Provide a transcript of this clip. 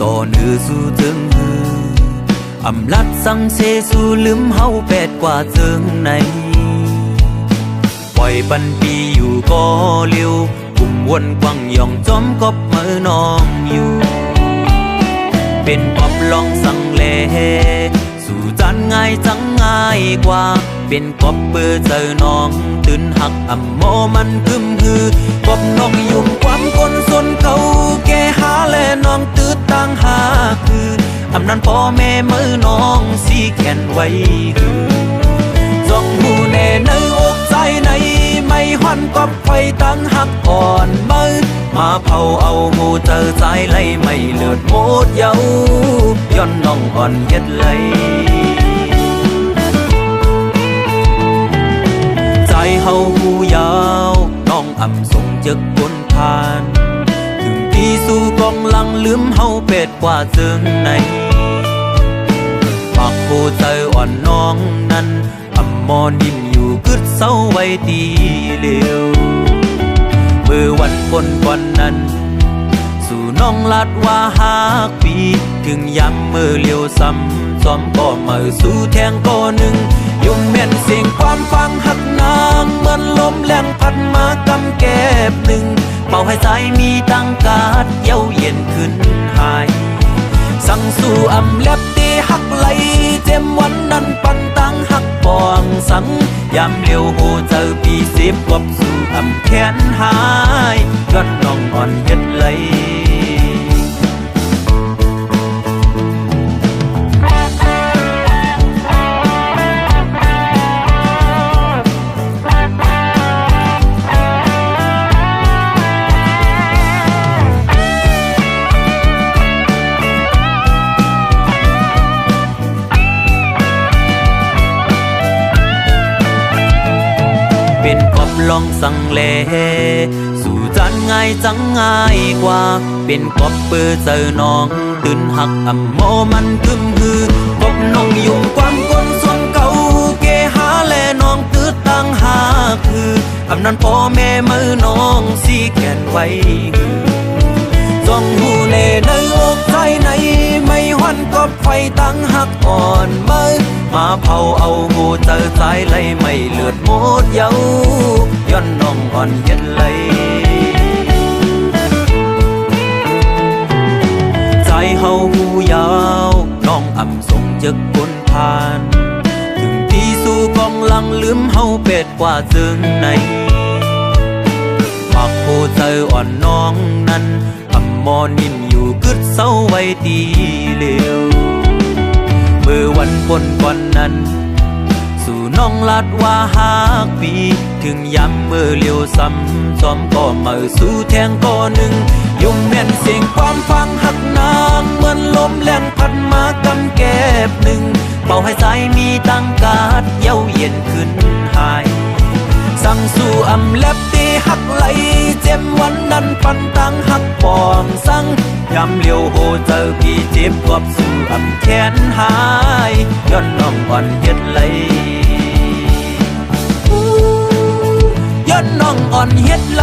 ต่อเนื้อสู่ถึงหืออำลัดสังเสสู่ลืมเฮาแปดกว่าเจิงในปล่อยปันปีอยู่ก็เลี้ยวกุ่มวนกวังย่องจอมกบมือน้องอยู่เป็นกบลองสังเลสู่จันง่ายจังง่ายกว่าเป็นกบเบื่อเจอน้องตื่นหักอำโมมันคึมหือกบน้องยุ่มความคนสนเขาแกหาและน้องตื้อต่างหาคืออำนั้นพ่อแม่มือน้องสีแขนไว้คือจ้องหูแน่ในอกใจในไม่หวันกบไฟตั้งหักอ่อนมือมาเผาเอาหูเจอใจไหลไม่เลือดโมดเย้าย้อนน้องอ่อนเฮ็ดไหลใจเฮาหูยาวน้องอ่ำส่งจึกบนทานถึงที่สู่กองหลังลืมเฮาเป็ดกว่าเจิงในปากหูเจออ่อนน้องนั้นอ่ำมอนิ่มอยู่กึดเศร้าไว้ดีเลียวเมื่อวันบนก่อนนั้นสู่น้องลัดว่าหากปีถึงย้ำมือเลี้ยวซ้ำซ้อมก็มาสู่แทงก็หนึ่งยุ่มแม่นเสียงความฟังหักนางเหมือนลมแรงพัดมากำแก็บหนึ่งเป่าให้ใจมีตั้งกาดเย้าเย็นขึ้นหายสั่งสู่อำแลบตีหักไหลเจมวันนั้นปันตั้งหักปองสังยามเลี้ยวโหเจอปีสิบกบสู่อำแขนหายย้อนน้องอ่อนเฮ็ดไหลเป็นกบลองสังเลสู่จันง่ายจังง่ายกว่าเป็นกบเปื้อเจอน้องตื่นหักอำโมมันคึมหือกบน้องยุ่งความคนส่วนเก่าเกหาและน้องตื้อตั้งหาคืออำนั้นพ่อแม่มือน้องสีแขนไว้จ้องหูเน่ในอกใจในไม่หวันกบไฟตั้งหักอ่อนมือมาเผาเอาหูเจอใจไหลไม่เลือดโมดเย้าย้อนน้องอ่อนเย็นไหลใจเฮาหูยาวน้องอ่ำส่งจึกบนทานถึงที่สู่กองหลังลืมเฮาเป็ดกว่าเจิงในปากโหเจออ่อนน้องนั้นอ่ำมอนิ่มอยู่กึดเศร้าไว้ดีเลียวเมื่อวันปนก่อนนั้นสู่น้องลัดว่าหากปีถึงย้ำเมื่อเลี้ยวซ้ำซ้อมก็มาสู่แทงก็หนึ่งยุ่มแม่นเสียงความฟังหักนางเหมือนลมแรงพัดมากำแก็บหนึ่งเป่าให้ใจมีตั้งกาดเย้าเย็นขึ้นหายสั่งสู่อำแลบตีหักไหลเจมวันนั้นปันตั้งหักปองสั่งยามเลี้ยวโหเจอพี่เจ็บกบสู่อำแขนหายย้อนน้องอ่อนเฮ็ดไหลย้อนน้องอ่อนเฮ็ดไหล